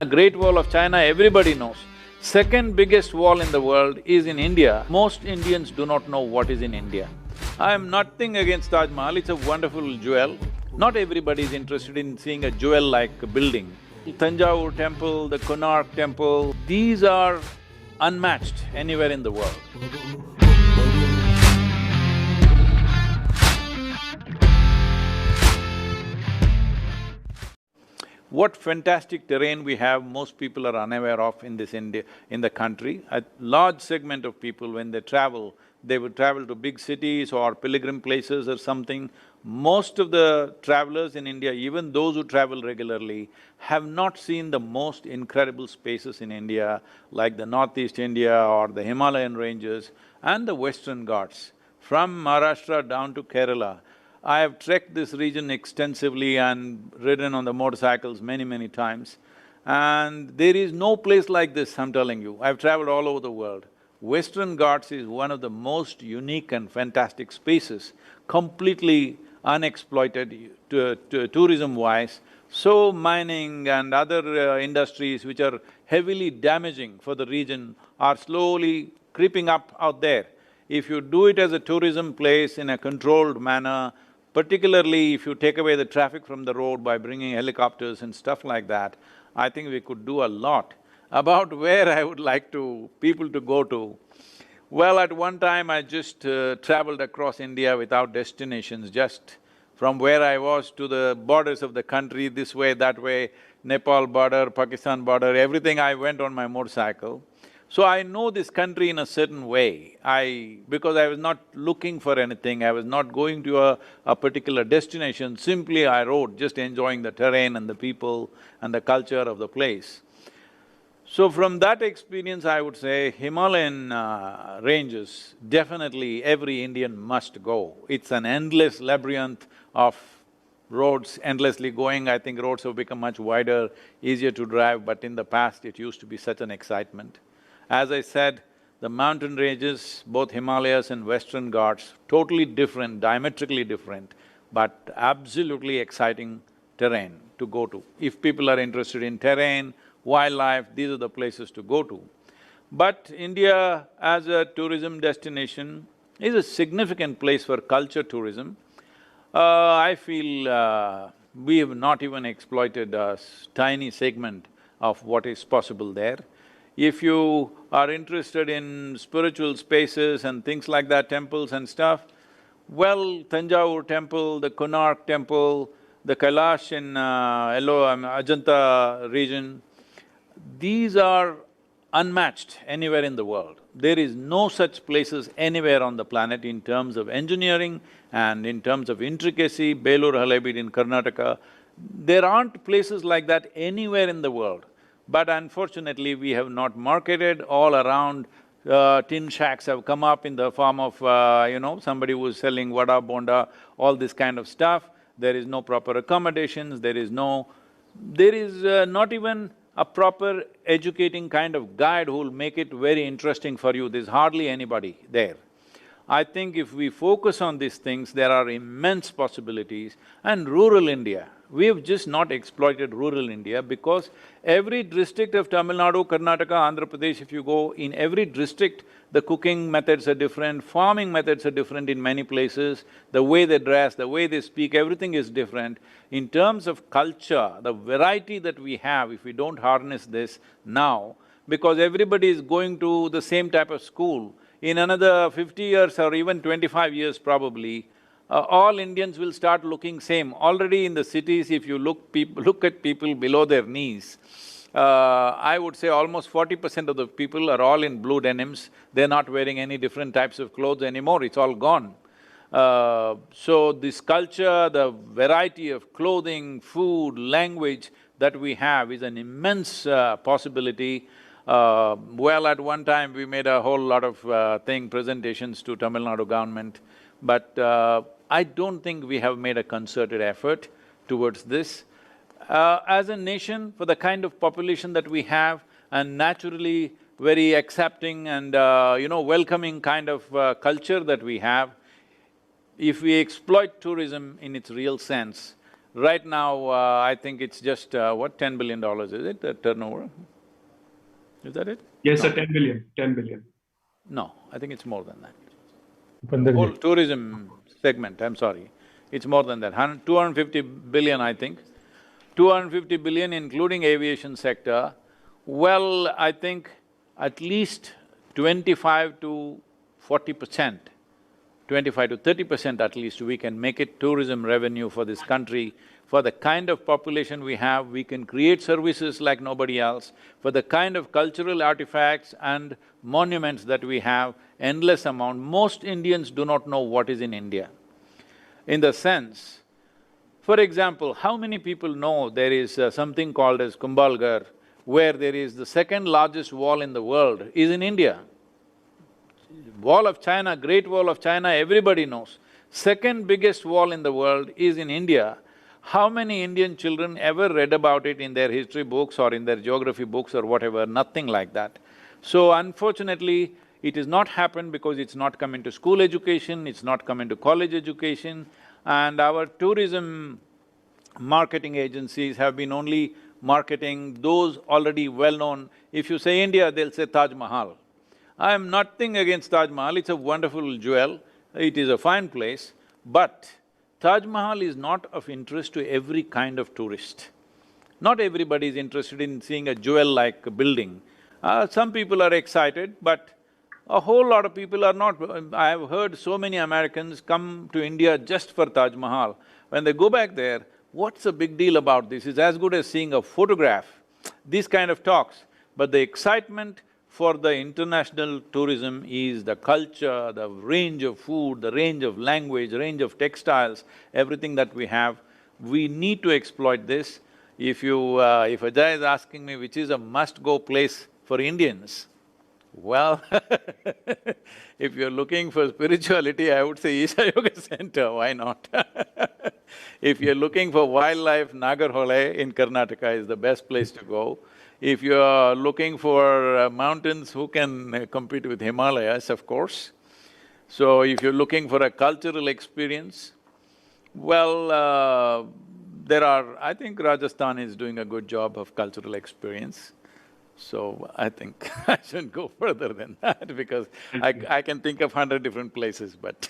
The Great Wall of China, everybody knows. Second biggest wall in the world is in India. Most Indians do not know what is in India. I am nothing against Taj Mahal, it's a wonderful jewel. Not everybody is interested in seeing a jewel-like building. Tanjavur temple, the Konark temple, these are unmatched anywhere in the world. What fantastic terrain we have, most people are unaware of in this in the country. A large segment of people, when they would travel to big cities or pilgrim places or something. Most of the travelers in India, even those who travel regularly, have not seen the most incredible spaces in India, like the Northeast India or the Himalayan ranges and the Western Ghats. From Maharashtra down to Kerala, I have trekked this region extensively and ridden on the motorcycles many times. And there is no place like this, I'm telling you. I've traveled all over the world. Western Ghats is one of the most unique and fantastic spaces, completely unexploited tourism-wise. So mining and other industries which are heavily damaging for the region are slowly creeping up out there. If you do it as a tourism place in a controlled manner, particularly if you take away the traffic from the road by bringing helicopters and stuff like that, I think we could do a lot. About where I would like people to go to, well, at one time I just traveled across India without destinations, just from where I was to the borders of the country, this way, that way, Nepal border, Pakistan border, everything I went on my motorcycle. So I know this country in a certain way. Because I was not looking for anything, I was not going to a particular destination, simply I rode, just enjoying the terrain and the people and the culture of the place. So from that experience, I would say Himalayan ranges, definitely every Indian must go. It's an endless labyrinth of roads endlessly going. I think roads have become much wider, easier to drive, but in the past it used to be such an excitement. As I said, the mountain ranges, both Himalayas and Western Ghats, totally different, diametrically different, but absolutely exciting terrain to go to. If people are interested in terrain, wildlife, these are the places to go to. But India as a tourism destination is a significant place for culture tourism. I feel we have not even exploited a tiny segment of what is possible there. If you are interested in spiritual spaces and things like that, temples and stuff, well, Tanjavur temple, the Konark temple, the Kailash in Ajanta region, these are unmatched anywhere in the world. There is no such places anywhere on the planet in terms of engineering and in terms of intricacy. Belur Halebeedu in Karnataka, there aren't places like that anywhere in the world. But unfortunately, we have not marketed. All around, tin shacks have come up in the form of, somebody who's selling vada, bonda, all this kind of stuff. There is no proper accommodations, there is not even a proper educating kind of guide who'll make it very interesting for you. There's hardly anybody there. I think if we focus on these things, there are immense possibilities. And rural India, we have just not exploited rural India because every district of Tamil Nadu, Karnataka, Andhra Pradesh, if you go, in every district, the cooking methods are different, farming methods are different in many places, the way they dress, the way they speak, everything is different. In terms of culture, the variety that we have, if we don't harness this now, because everybody is going to the same type of school, in another 50 years or even 25 years probably, all Indians will start looking same. Already in the cities, if you look at people below their knees, I would say almost 40% of the people are all in blue denims. They're not wearing any different types of clothes anymore, it's all gone. So this culture, the variety of clothing, food, language that we have is an immense possibility. Well, at one time we made a whole lot of presentations to Tamil Nadu government, but I don't think we have made a concerted effort towards this. As a nation, for the kind of population that we have and naturally very accepting and welcoming kind of culture that we have, if we exploit tourism in its real sense, Right now, I think it's just, what, $10 billion, is it, the turnover? Is that it? Yes, No, sir, 10 billion, 10 billion. no, I think it's more than that. The 15 whole tourism segment, I'm sorry, it's more than that, 250 billion, I think. 250 billion including aviation sector. Well, I think at least 25 to 40%, 25 to 30% at least, we can make it tourism revenue for this country. For the kind of population we have, we can create services like nobody else. For the kind of cultural artifacts and monuments that we have, endless amount. Most Indians do not know what is in India. In the sense, for example, how many people know there is something called as Kumbhalgarh, where there is the second largest wall in the world is in India? Wall of China, Great Wall of China, everybody knows. Second biggest wall in the world is in India. How many Indian children ever read about it in their history books or in their geography books or whatever? Nothing like that. So unfortunately, it has not happened because it's not come into school education, it's not come into college education, and our tourism marketing agencies have been only marketing those already well-known. If you say India, they'll say Taj Mahal. I'm nothing against Taj Mahal, it's a wonderful jewel, it is a fine place, but Taj Mahal is not of interest to every kind of tourist. Not everybody is interested in seeing a jewel-like building. Some people are excited, but a whole lot of people are not. I have heard so many Americans come to India just for Taj Mahal. When they go back there, what's the big deal about this? It's as good as seeing a photograph, these kind of talks. But the excitement for the international tourism is the culture, the range of food, the range of language, range of textiles, everything that we have. We need to exploit this. If Ajay is asking me which is a must-go place for Indians, well, if you're looking for spirituality, I would say Isha Yoga Center, why not? If you're looking for wildlife, Nagarhole in Karnataka is the best place to go. If you're looking for mountains, who can compete with Himalayas, of course. So if you're looking for a cultural experience, well, I think Rajasthan is doing a good job of cultural experience. So I think I shouldn't go further than that because I can think of 100 different places, but